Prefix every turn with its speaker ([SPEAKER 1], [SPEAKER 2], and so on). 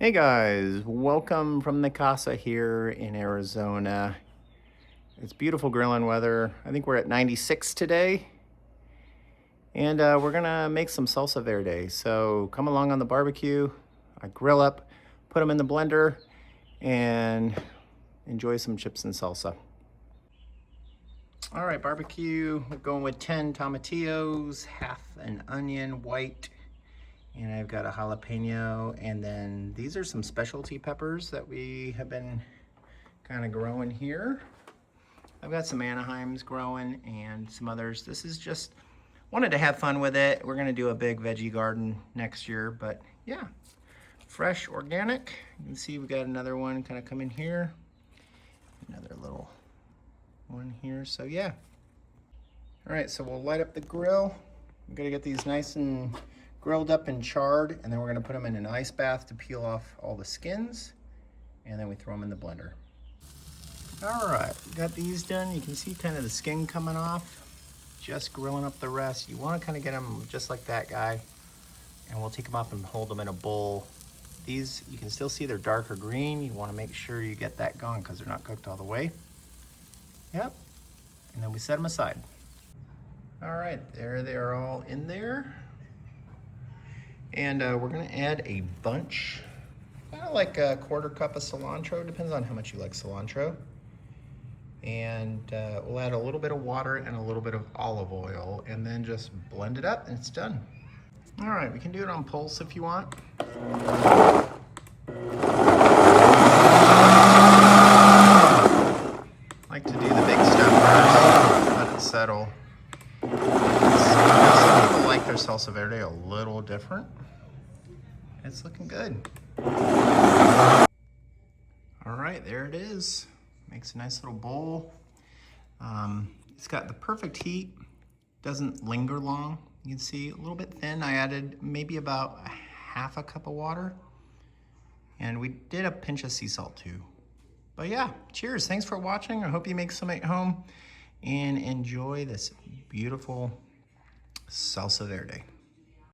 [SPEAKER 1] Hey guys, welcome from the casa here in Arizona. It's beautiful grilling weather. I think we're at 96 today. And we're gonna make some salsa verde. So come along on the barbecue. I grill up, put them in the blender, and enjoy some chips and salsa. All right, barbecue, we're going with 10 tomatillos, half an onion, white, and I've got a jalapeno, and then these are some specialty peppers that we have been kind of growing here. I've got some Anaheims growing and some others. This is just, wanted to have fun with it. We're gonna do a big veggie garden next year, but yeah, fresh, organic. You can see we've got another one kind of coming here. Another little one here, so yeah. All right, so we'll light up the grill. I'm gonna get these nice and grilled up and charred, and then we're gonna put them in an ice bath to peel off all the skins, and then we throw them in the blender. All right, got these done. You can see kind of the skin coming off. Just grilling up the rest. You wanna kind of get them just like that guy, and we'll take them up and hold them in a bowl. These, you can still see they're darker green. You wanna make sure you get that gone because they're not cooked all the way. Yep, and then we set them aside. All right, there they are all in there. And we're gonna add a bunch, kind of like a 1/4 cup of cilantro, depends on how much you like cilantro. And we'll add a little bit of water and a little bit of olive oil, and then just blend it up and it's done. All right, we can do it on pulse if you want. Like to do the big stuff first, let it settle. Some people like their salsa verde a little different. It's looking good. All right, there it is. Makes a nice little bowl. It's got the perfect heat, doesn't linger long. You can see a little bit thin. I added maybe about 1/2 cup of water, and we did a pinch of sea salt too. But yeah, cheers, thanks for watching. I hope you make some at home and enjoy this beautiful salsa verde.